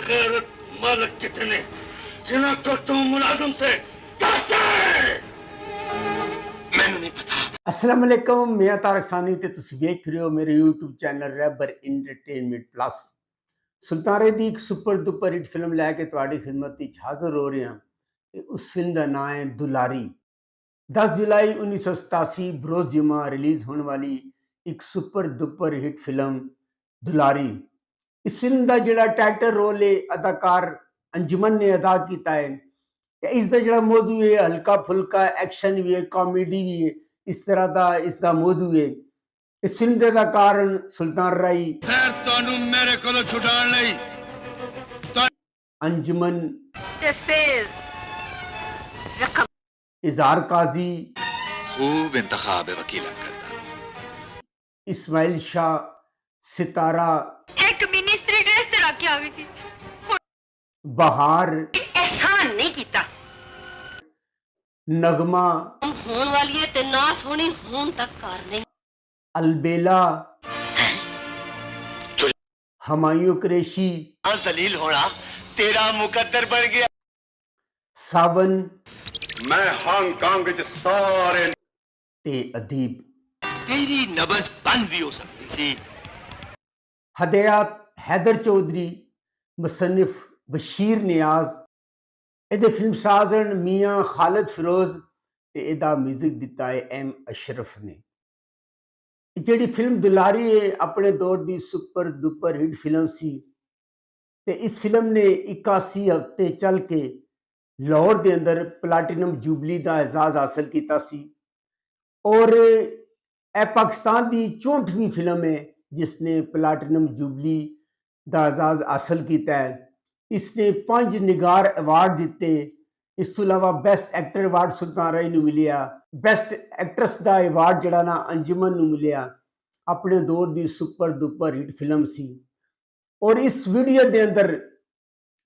गैरत मालिक कितने जिन्हें करता हूँ मुलाजिम से कैसे मैंने नहीं पता। अस्सलाम वालेकुम, मैं तारक सानी ते तुसीं वेख रहे हो मेरे यूट्यूब चैनल रैबर इंटरटेनमेंट प्लस। सुल्तान दी एक सुपर डुपर हिट फिल्म लैके तुहाडी खिदमत विच हाज़र हो रहे हैं। ते उस फिल्म का नाम है दुलारी। 10 जुलाई 1987 बरोज़ जुमा रिलीज़ होने वाली एक सुपर डुपर हिट फिल्म दुलारी। इस फिल्म का जिहड़ा टाइटल रोल है अदाकार अंजुमन ने अदा किया है। इसका जिहड़ा मौजू है हल्का फुल्का एक्शन भी है, कॉमेडी भी है, इस तरह का इसका मौजू है। इस फिल्म के अदाकार सुल्तान राई, खैर तोनू मेरे को छुड़ान नहीं अंजुमन, ते फिर रकम इजहार काजी, खूब इंतखाब वकीलन करता। इस्माइल शाह, सितारा, एक मिनिस्ट्री ड्रेस ते रख के आवी थी। बहार, एहसान नहीं कीता नगमा, होने वाली है ते ना सोनी होन तक कार नहीं। अलबेला, हमायूं कुरैशी, दलील होना तेरा मुकद्दर बन गया। सावन मैं हांगकांग के सारे ते अदीब, तेरी नबज बंद भी हो सकती सी। हदयात हैदर चौधरी, मुसन्निफ बशीर नियाज, ਇਹਦੇ ਫਿਲਮਸਾਜ਼ ਹਨ ਮੀਆਂ ਖਾਲਿਦ ਫਿਰੋਜ਼ ਤੇ ਇਹਦਾ ਮਿਊਜ਼ਿਕ ਦਿੱਤਾ ਹੈ ਐਮ ਅਸ਼ਰਫ ਨੇ। ਇਹ ਜਿਹੜੀ ਫਿਲਮ ਦੁਲਾਰੀ ਹੈ ਆਪਣੇ ਦੌਰ ਦੀ ਸੁਪਰ ਡੁਪਰ ਹਿੱਟ ਫਿਲਮ ਸੀ ਤੇ ਇਸ ਫਿਲਮ ਨੇ 81 ਹਫ਼ਤੇ ਚੱਲ ਕੇ ਲਾਹੌਰ ਦੇ ਅੰਦਰ ਪਲੈਟੀਨਮ ਜੂਬਲੀ ਦਾ ਇਜ਼ਾਜ਼ ਹਾਸਲ ਕੀਤਾ ਸੀ ਔਰ ਇਹ ਪਾਕਿਸਤਾਨ ਦੀ 64ਵੀਂ ਫਿਲਮ ਹੈ ਜਿਸ ਨੇ ਪਲੈਟੀਨਮ ਜੂਬਲੀ ਦਾ ਇਜ਼ਾਜ਼ ਹਾਸਲ ਕੀਤਾ ਹੈ। इसने 5 निगार अवार्ड दिते। इस तो इलावा बेस्ट एक्टर अवार्ड सुल्तान राई नूं मिलिया, बेस्ट एक्ट्रेस का अवार्ड जिहड़ा ना अंजुमन नूं मिलिया। अपने दौर की सुपर डुपर हिट फिल्म सी और इस वीडियो के अंदर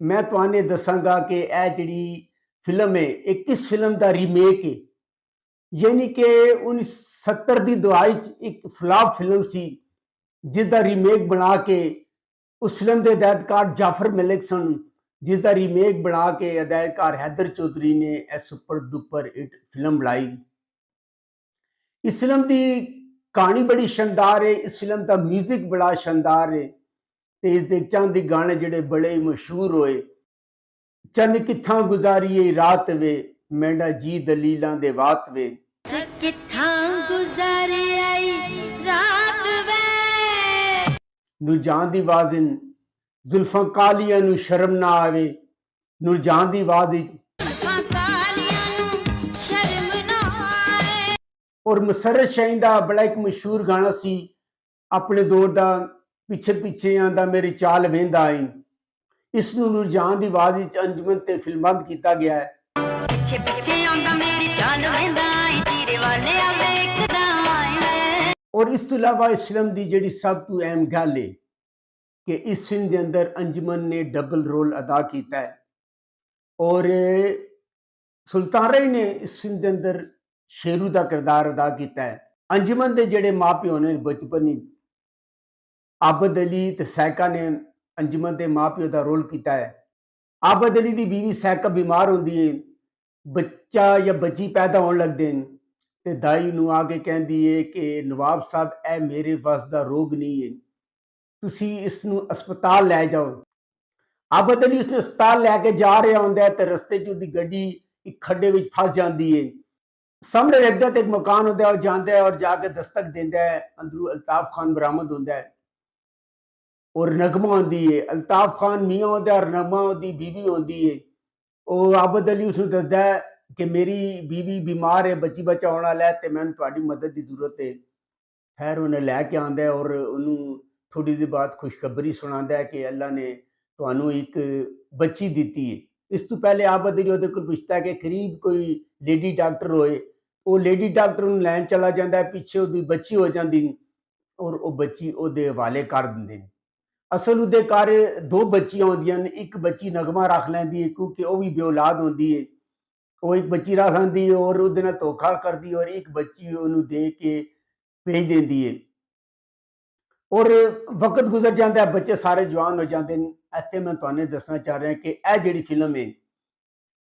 मैं तुहानूं दसांगा कि यह जिहड़ी फिल्म है एक किस फिल्म का रीमेक है, यानी कि 1970 की दहाई एक फ्लॉप फिल्म सी जिसका रीमेक बना के उस फिल्म के हदायतकार जाफर मलिक सन, जिसका रीमेक बना के हदायतकार हैदर चौधरी ने यह सुपर डुपर हिट फिल्म बनाई। इस फिल्म की कहानी बड़ी शानदार है, इस फिल्म का म्यूजिक बड़ा शानदार है ते इस दे चंद गाने जिहड़े बड़े मशहूर होए। चन कित्थां गुजारी रात वे मैंडा जी दलीलां दे वात वे, कित्थां गुजारे आई रात वे नूरजहां दी वाजिन जुल्फां कालियां नूं शर्म ना आवे। नूरजहां दी आवाज़ और मसरत शाहीन दा बड़ा एक मशहूर गाना सी अपने दौर दा, पिछे पिछे आंदा मेरी चाल वेंदा आई। इस नूं नूरजहां दी आवाज़ विच अंजुमन ते फिल्मांत किया गया है। पिछे पिछे आंदा मेरी चाल वेंदा आई तेरे वाले आ वेखदा आई। और इस तो इलावा इस फिल्म की जिहड़ी सब तो अहम गल है कि इस फिल्म के अंदर अंजुमन ने डबल रोल अदा किया है और सुल्तान राई ने इस फिल्म के अंदर शेरू का किरदार अदा किया है। अंजुमन के जिहड़े माँ प्यो ने बचपन ही आबद अली ते सैका ने अंजुमन के माँ प्यो का रोल किया है। आबद अली की बीवी सैका बीमार होती है, बच्चा या बच्ची पैदा होने लगते हैं ते दाई नूं आके कहती है कि नवाब साहब ए मेरे वस का रोग नहीं है, तुसी इसनूं अस्पताल लै जाओ। आबद अली उसने अस्पताल लैके जा रहा होंदा है ते रस्ते च उसकी गड्डी एक खड्डे विच फस जाती है। सामने लगदा ते एक मकान होंदा है और जांदा है और जाके दस्तक देंदा है। अंदरों अल्ताफ खान बरामद होंदा है और नगमा होंदी है। अल्ताफ खान मियाँ होंदा है और नगमा उसदी बीवी होंदी है। और आबद अली उसनूं दसदा है कि मेरी बीवी बीमार है, बच्ची बच्चा होने वाला है ते मैनूं तुहाडी मदद की जरूरत है। खैर उन्हें लैके आंदा है और उन्होंने थोड़ी देर बाद खुशखबरी सुनाता है कि अल्लाह ने तुहानू एक बच्ची दी है। इस तो पहले आबद अली उहदे कोल पुछदा है कि करीब कोई लेडी डॉक्टर होए। वो लेडी डॉक्टर नूं लैन चला जाता है, पिछे उसकी बच्ची हो जाती और वो बच्ची उहदे हवाले कर दिंदे ने। असल उहदे घर 2 बच्चियां होंदियां ने, एक बच्ची नगमा रख लैंदी है क्योंकि वह भी बेऔलाद होंदी है। वो एक बच्ची रख लैंदी है और उहदे नाल धोखा करदी है और एक बच्ची उहनूं दे के भेज देंदी है और वक्त गुजर जाता है, बच्चे सारे जवान हो जाते हैं ਇੱਥੇ ਮੈਂ ਤੁਹਾਨੂੰ ਦੱਸਣਾ ਚਾਹ ਰਿਹਾ ਕਿ ਇਹ ਜਿਹੜੀ ਫਿਲਮ ਹੈ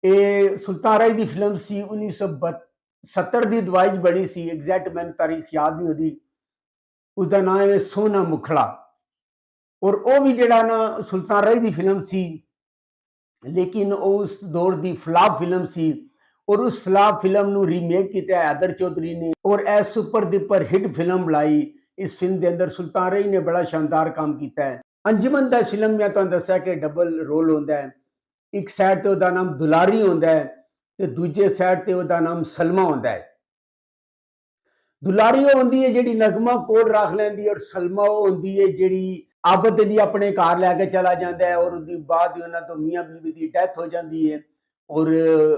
ਇਹ ਸੁਲਤਾਨ ਰਾਏ ਦੀ ਫਿਲਮ ਸੀ 1970 ਦੀ ਦਵਾਈ 'ਚ ਬਣੀ ਸੀ। ਐਗਜ਼ੈਕਟ ਮੈਨੂੰ ਤਾਰੀਖ ਯਾਦ ਨਹੀਂ ਉਹਦੀ। ਉਹਦਾ ਨਾਮ ਹੈ ਸੋਨਾ ਮੁਖੜਾ। ਔਰ ਉਹ ਵੀ ਜਿਹੜਾ ਨਾ ਸੁਲਤਾਨ ਰਾਏ ਦੀ ਫਿਲਮ ਸੀ, ਲੇਕਿਨ ਉਹ ਉਸ ਦੌਰ ਦੀ ਫਲਾਪ ਫਿਲਮ ਸੀ। ਔਰ ਉਸ ਫਲਾਪ ਫਿਲਮ ਨੂੰ ਰੀਮੇਕ ਕੀਤਾ हैदर चौधरी ने और ਇਹ ਸੁਪਰ ਡੁਪਰ ਹਿੱਟ ਫਿਲਮ ਬਣਾਈ। ਇਸ ਫਿਲਮ ਦੇ ਅੰਦਰ ਸੁਲਤਾਨ ਰਾਏ ਨੇ ਬੜਾ ਸ਼ਾਨਦਾਰ ਕੰਮ ਕੀਤਾ ਹੈ। ਅੰਜਮਨ ਦਾ ਫਿਲਮ ਮੈਂ ਤੁਹਾਨੂੰ ਦੱਸਿਆ ਕਿ ਡਬਲ ਰੋਲ ਹੁੰਦਾ ਹੈ। ਇੱਕ ਸਾਈਡ ਤੇ ਉਹਦਾ ਨਾਮ ਦੁਲਾਰੀ ਹੁੰਦਾ ਹੈ ਤੇ ਦੂਜੇ ਸਾਈਡ ਤੇ ਉਹਦਾ ਨਾਮ ਸਲਮਾ ਹੁੰਦਾ ਹੈ। ਦੁਲਾਰੀ ਉਹ ਹੁੰਦੀ ਹੈ ਜਿਹੜੀ ਨਗਮਾ ਕੋਲ ਰੱਖ ਲੈਂਦੀ ਹੈ, ਔਰ ਸਲਮਾ ਉਹ ਹੁੰਦੀ ਹੈ ਜਿਹੜੀ ਆਬਦ ਅਲੀ ਆਪਣੇ ਘਰ ਲੈ ਕੇ ਚਲਾ ਜਾਂਦਾ ਹੈ। ਔਰ ਉਹਦੀ ਬਾਅਦ ਹੀ ਉਹਨਾਂ ਤੋਂ ਮੀਆਂ ਬੀਵੀ ਦੀ ਡੈਥ ਹੋ ਜਾਂਦੀ ਹੈ। ਔਰ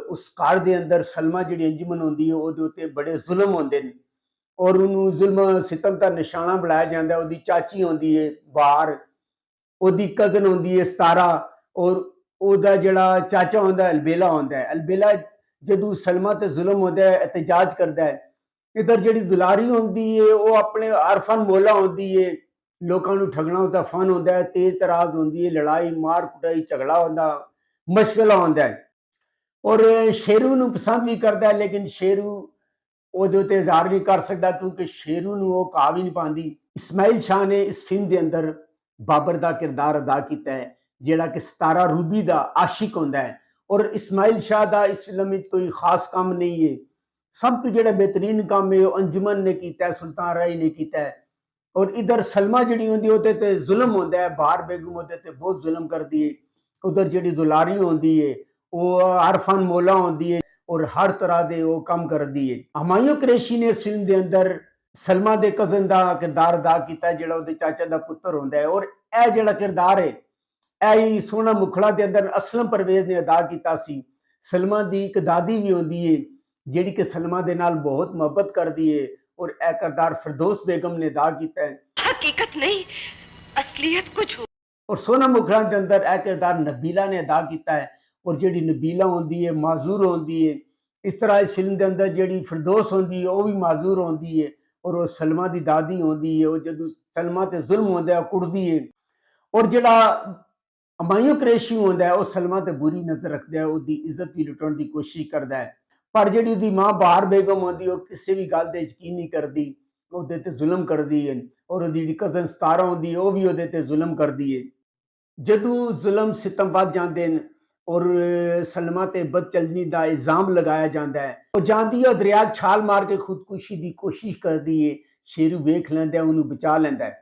ਉਸ ਘਰ ਦੇ ਅੰਦਰ ਸਲਮਾ ਜਿਹੜੀ ਅੰਜਮਨ ਹੁੰਦੀ ਹੈ ਉਹਦੇ ਉੱਤੇ ਬੜੇ ਜ਼ੁਲਮ ਹੁੰਦੇ ਨੇ ਔਰ ਉਹਨੂੰ ਜ਼ੁਲਮ ਸਿਤਮ ਦਾ ਨਿਸ਼ਾਨਾ ਬਣਾਇਆ ਜਾਂਦਾ। ਉਹਦੀ ਚਾਚੀ ਹੁੰਦੀ ਹੈ ਬਾਹਰ, ਉਹਦੀ ਕਜ਼ਨ ਹੁੰਦੀ ਹੈ ਸਤਾਰਾ, ਔਰ ਉਹਦਾ ਜਿਹੜਾ ਚਾਚਾ ਹੁੰਦਾ ਅਲਬੇਲਾ ਹੁੰਦਾ ਹੈ। ਅਲਬੇਲਾ ਜਦੋਂ ਸਲਮਾ ਤੇ ਜ਼ੁਲਮ ਹੁੰਦਾ ਹੈ ਇਤਜਾਜ ਕਰਦਾ ਹੈ। ਇਧਰ ਜਿਹੜੀ ਦੁਲਾਰੀ ਹੁੰਦੀ ਹੈ ਉਹ ਆਪਣੇ ਅਰਫਨ ਮੋਲਾ ਹੁੰਦੀ ਹੈ, ਲੋਕਾਂ ਨੂੰ ਠਗਣਾ ਉਹਦਾ ਫਨ ਹੁੰਦਾ ਹੈ, ਤੇਜ਼ ਤਰਾਜ਼ ਹੁੰਦੀ ਹੈ, ਲੜਾਈ ਮਾਰ ਕੁਟਾਈ ਝਗੜਾ ਹੁੰਦਾ, ਮੁਸ਼ਕਿਲਾਂ ਹੁੰਦਾ ਹੈ। ਔਰ ਸ਼ੇਰੂ ਨੂੰ ਪਸੰਦ ਵੀ ਕਰਦਾ ਹੈ, ਲੇਕਿਨ ਸ਼ੇਰੂ ਉਹਦੇ ਉੱਤੇ ਇਜ਼ਹਾਰ ਨਹੀਂ ਕਰ ਸਕਦਾ ਕਿਉਂਕਿ ਸ਼ੇਰੂ ਨੂੰ ਉਹ ਕਹਾ ਵੀ ਨਹੀਂ ਪਾਉਂਦੀ। ਇਸਮਾइल शाह ਨੇ ਇਸ ਫਿਲਮ ਦੇ ਅੰਦਰ ਬਾਬਰ ਦਾ ਕਿਰਦਾਰ ਅਦਾ ਕੀਤਾ ਹੈ, ਜਿਹੜਾ ਕਿ ਸਤਾਰਾ ਰੂਬੀ ਦਾ ਆਸ਼ਿਕ ਹੁੰਦਾ ਹੈ। ਔਰ ਇਸਮਾइल शाह ਦਾ ਇਸ ਫਿਲਮ ਵਿੱਚ ਕੋਈ ਖਾਸ ਕੰਮ ਨਹੀਂ ਹੈ। ਸਭ ਤੋਂ ਜਿਹੜਾ ਬਿਹਤਰੀਨ ਕੰਮ ਹੈ ਉਹ ਅੰਜਮਨ ਨੇ ਕੀਤਾ ਹੈ, ਸੁਲਤਾਨ ਰਾਏ ਨੇ ਕੀਤਾ ਹੈ। ਔਰ ਇਧਰ ਸਲਮਾ ਜਿਹੜੀ ਹੁੰਦੀ ਉਹਦੇ ਤੇ ਜ਼ੁਲਮ ਹੁੰਦਾ ਹੈ, ਬਾਹਰ ਬੇਗਮ ਉਹਦੇ ਤੇ ਬਹੁਤ ਜ਼ੁਲਮ ਕਰਦੀ ਹੈ। ਉਧਰ ਜਿਹੜੀ ਦੁਲਾਰੀ ਹੁੰਦੀ ਹੈ ਉਹ ਅਰਫਨ ਮੋਲਾ ਹੁੰਦੀ ਹੈ ਔਰ ਹਰ ਤਰ੍ਹਾਂ ਦੇ ਉਹ ਕੰਮ ਕਰਦੀ ਹੈ। ਹਮਾਯੂੰ ਕੁਰੈਸ਼ੀ ਨੇ ਇਸ ਫਿਲਮ ਦੇ ਅੰਦਰ ਸਲਮਾ ਦੇ ਕਜ਼ਨ ਦਾ ਕਿਰਦਾਰ ਅਦਾ ਕੀਤਾ, ਜਿਹੜਾ ਉਹਦੇ ਚਾਚਾ ਦਾ ਪੁੱਤਰ ਹੁੰਦਾ ਹੈ। ਔਰ ਇਹ ਜਿਹੜਾ ਕਿਰਦਾਰ ਹੈ ਇਹ ਹੀ ਸੋਨਾ ਮੁਖੜਾ ਦੇ ਅੰਦਰ ਅਸਲਮ ਪਰਵੇਜ਼ ਨੇ ਅਦਾ ਕੀਤਾ ਸੀ। ਸਲਮਾ ਦੀ ਇੱਕ ਦਾਦੀ ਵੀ ਹੁੰਦੀ ਹੈ ਜਿਹੜੀ ਕਿ ਸਲਮਾ ਦੇ ਨਾਲ ਬਹੁਤ ਮੁਹੱਬਤ ਕਰਦੀ ਹੈ ਔਰ ਇਹ ਕਿਰਦਾਰ ਫਿਰਦੌਸ बेगम ने अदा किया है। हकीकत नहीं, असलियत कुछ हो। और सोना मुखड़ा के अंदर यह किरदार नबीला ने अदा किया है। और जी नबीला होंगी है माजूर होंगी है। इस तरह इस फिल्म के अंदर जी फिरदौस होंगी है वह भी माजूर होंगी है और वह सलमा की दादी होंगी है। वो जो सलमा ते जुल्म होंदा है कुड़दी है और जिहड़ा हमायूं कुरैशी होंदा है वह सलमा ते बुरी नज़र रखता है, उसकी इज्जत भी लुटाने की कोशिश करता है। पर जी उसकी मां बहार बेगम होंगी वो किसी भी गल ते यकीन नहीं करती, ਉਹਦੇ ਤੇ ਜ਼ੁਲਮ ਕਰਦੀ ਹੈ। ਔਰ ਉਹਦੀ ਜਿਹੜੀ ਕਜ਼ਨ ਸਤਾਰਾ ਹੁੰਦੀ ਹੈ ਉਹ ਵੀ ਉਹਦੇ ਤੇ ਜ਼ੁਲਮ ਕਰਦੀ ਹੈ। ਜਦੋਂ ਜ਼ੁਲਮ ਸਿਤਮ ਵੱਧ ਜਾਂਦੇ ਨੇ ਔਰ ਸਲਮਾ ਤੇ ਬਦਚਲਨੀ ਦਾ ਇਲਜ਼ਾਮ ਲਗਾਇਆ ਜਾਂਦਾ ਹੈ, ਉਹ ਜਾਂਦੀ ਹੈ ਦਰਿਆ ਛਾਲ ਮਾਰ ਕੇ ਖੁਦਕੁਸ਼ੀ ਦੀ ਕੋਸ਼ਿਸ਼ ਕਰਦੀ ਹੈ। ਸ਼ੇਰੂ ਵੇਖ ਲੈਂਦਾ ਉਹਨੂੰ ਬਚਾ ਲੈਂਦਾ ਹੈ।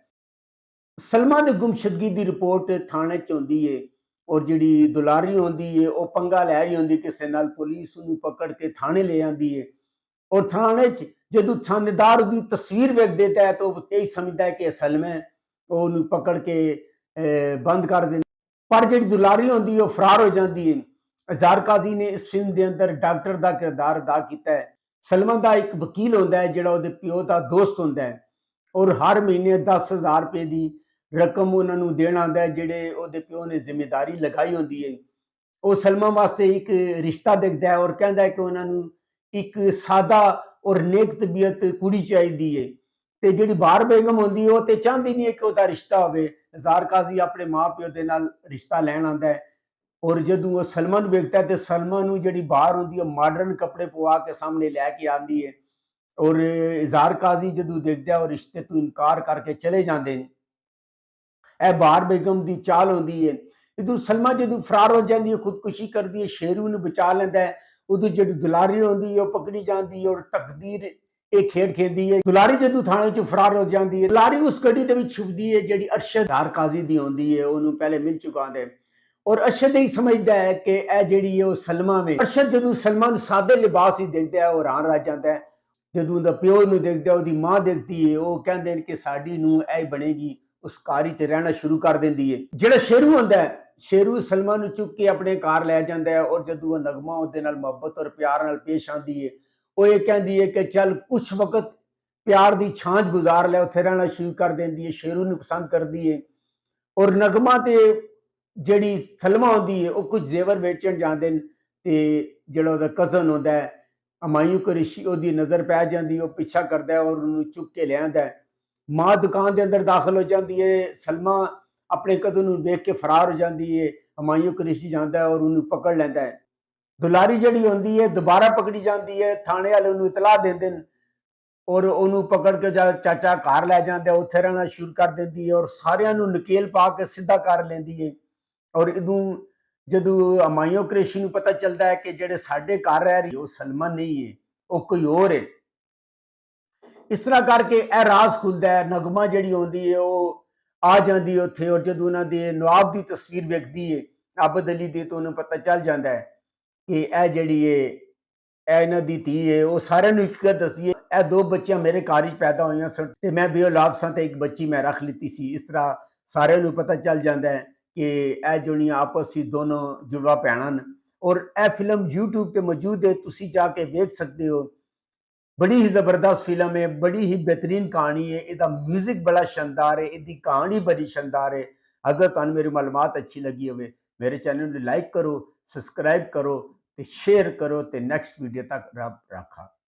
ਸਲਮਾ ਦੀ ਗੁੰਮਸ਼ਦਗੀ ਦੀ ਰਿਪੋਰਟ ਥਾਣੇ 'ਚ ਹੁੰਦੀ ਹੈ ਔਰ ਜਿਹੜੀ ਦੁਲਾਰੀ ਹੁੰਦੀ ਹੈ ਉਹ ਪੰਗਾ ਲੈ ਰਹੀ ਹੁੰਦੀ ਕਿਸੇ ਨਾਲ, ਪੁਲਿਸ ਉਹਨੂੰ ਪਕੜ ਕੇ ਥਾਣੇ ਲੈ ਆਂਦੀ ਹੈ। और थाने जो थानेदार की तस्वीर वेख देता है तो यही समझता है कि सलमा है, वो पकड़ के बंद कर दें। पर जी दुलारी होंगी वो फरार हो जाती है। अज़ार काजी ने इस फिल्म के अंदर डॉक्टर का किरदार अदा किया है। सलमा का एक वकील होंदा है जिहड़ा उहदे प्यो का दोस्त होंदा है और हर महीने 10,000 रुपए की रकम उन्होंने देना आंदा है, जिहड़े उहदे प्यो ने जिम्मेदारी लगाई होंदी है। वो सलमा वास्ते एक रिश्ता देखता है और कहता है कि उन्होंने एक सादा और नेक तबीयत कुड़ी चाहिए है। तो जी बहार बेगम होंगी वो तो चाहती नहीं है कि वह रिश्ता हो। ज़ार काजी अपने माँ प्यो के नाल रिश्ता लैन आता है और जदों वो सलमा नूं वेखता है तो सलमा नूं जी बाहर होंगी मॉडर्न कपड़े पवा के सामने लैके आती है और ज़ार काजी जदों देखता है और रिश्ते तो इनकार करके चले जाते हैं। यह बहार बेगम की चाल होंगी है। जदों सलमा जदों फरार हो जाती है खुदकुशी करती है, शेरू नूं बचा लैंदा है। उदू जी दुलारी होंगी है पकड़ी जाती है और तकदीर एक खेड खेलती है। दुलारी जदों थाने चों फरार हो जाती है, दुलारी उस गड्डी दे विच छुपदी है जिहड़ी अरशद ज़ार काजी दी होंदी है, उन्होंने पहले मिल चुका है और अरशद यही समझदा है कि यह जिहड़ी है वो सलमा में। अरशद जदों सलमा नूं सादे लिबास ही देखदा है वो हैरान रह जाता है। जदों उहदा प्यो नूं देखदा है, उहदी मां देखदी है, वो कहंदे ने कि साडी नूं ऐ बनेगी, उस घर च रहना शुरू कर देंदी है। जिहड़ा शेरू होंदा है, शेरू सलमा नूं चुक के अपने घर लै जाता है और जदों नगमा उसदे नाल मुहब्बत और प्यार नाल पेश आती है, वो ये कहती है कि चल कुछ वक्त प्यार की छांझ गुजार लै, उत्थे रहना शुरू कर देंदी है। शेरू नूं पसंद करती है और नगमा ते जिहड़ी सलमा होंदी है वो कुछ जेवर बेचण जांदे ने ते जिहड़ा उहदा कज़न होंदा है हमायूं कुरैशी उहदी नज़र पै जांदी, वो पीछा करदा है और उहनूं चुक के ले आंदा है। मां दुकान के अंदर दाखिल हो जाती है, सलमा ਆਪਣੇ ਕਤਲ ਨੂੰ ਵੇਖ ਕੇ ਫਰਾਰ ਹੋ ਜਾਂਦੀ ਹੈ। ਹਮਾਯੂੰ ਕੁਰੈਸ਼ੀ ਜਾਂਦਾ ਹੈ ਔਰ ਉਹਨੂੰ ਪਕੜ ਲੈਂਦਾ ਹੈ। ਦੁਲਾਰੀ ਜਿਹੜੀ ਹੁੰਦੀ ਹੈ ਦੁਬਾਰਾ ਪਕੜੀ ਜਾਂਦੀ ਹੈ, ਥਾਣੇ ਵਾਲੇ ਉਹਨੂੰ ਇਤਲਾਹ ਦਿੰਦੇ ਨੇ ਔਰ ਉਹਨੂੰ ਪਕੜ ਕੇ ਚਾਚਾ ਘਰ ਲੈ ਜਾਂਦਾ, ਉੱਥੇ ਰਹਿਣਾ ਸ਼ੁਰੂ ਕਰ ਦਿੰਦੀ ਹੈ ਔਰ ਸਾਰਿਆਂ ਨੂੰ ਨਕੇਲ ਪਾ ਕੇ ਸਿੱਧਾ ਕਰ ਲੈਂਦੀ ਹੈ। ਔਰ ਇਹਨੂੰ ਜਦੋਂ ਹਮਾਯੂੰ ਕੁਰੈਸ਼ੀ ਨੂੰ ਪਤਾ ਚੱਲਦਾ ਹੈ ਕਿ ਜਿਹੜੇ ਸਾਡੇ ਘਰ ਰਹਿ ਰਹੀ ਉਹ ਸਲਮਾ ਨਹੀਂ ਹੈ, ਉਹ ਕੋਈ ਹੋਰ ਹੈ। ਇਸ ਤਰ੍ਹਾਂ ਕਰਕੇ ਇਹ ਰਾਜ਼ ਖੁੱਲਦਾ ਹੈ। ਨਗਮਾ ਜਿਹੜੀ ਹੁੰਦੀ ਹੈ ਉਹ ਆ ਜਾਂਦੀ ਹੈ ਉੱਥੇ ਔਰ ਜਦੋਂ ਉਹਨਾਂ ਦੇ ਨਵਾਬ ਦੀ ਤਸਵੀਰ ਵੇਖਦੀ ਹੈ ਆਬਦ ਅਲੀ ਦੀ, ਤਾਂ ਉਹਨੂੰ ਪਤਾ ਚੱਲ ਜਾਂਦਾ ਹੈ ਕਿ ਇਹ ਜਿਹੜੀ ਹੈ ਇਹ ਇਹਨਾਂ ਦੀ ਧੀ ਹੈ। ਉਹ ਸਾਰਿਆਂ ਨੂੰ ਇੱਕ ਗੱਲ ਦੱਸਦੀ ਹੈ, ਇਹ 2 ਬੱਚੀਆਂ ਮੇਰੇ ਘਰ 'ਚ ਪੈਦਾ ਹੋਈਆਂ ਸਨ ਤੇ ਮੈਂ ਬੇਔਲਾਦ ਸਾਂ ਤੇ ਇੱਕ ਬੱਚੀ ਮੈਂ ਰੱਖ ਲਿੱਤੀ ਸੀ। ਇਸ ਤਰ੍ਹਾਂ ਸਾਰਿਆਂ ਨੂੰ ਪਤਾ ਚੱਲ ਜਾਂਦਾ ਹੈ ਕਿ ਇਹ ਜਿਹੜੀਆਂ ਆਪਸ 'ਚ ਦੋਨੋਂ ਜੁੜਵਾ ਭੈਣਾਂ ਨੇ। ਔਰ ਇਹ ਫਿਲਮ YouTube ਤੇ ਮੌਜੂਦ ਹੈ, ਤੁਸੀਂ ਜਾ ਕੇ ਵੇਖ ਸਕਦੇ ਹੋ। बड़ी ही ज़बरदस्त फिल्म है, बड़ी ही बेहतरीन कहानी है, इसका म्यूजिक बड़ा शानदार है, इसकी कहानी बड़ी शानदार है। अगर तुहानू मेरी मालूमात अच्छी लगी हो मेरे चैनल को लाइक करो, सब्सक्राइब करो, शेयर करो, तो नैक्सट वीडियो तक रब रखा।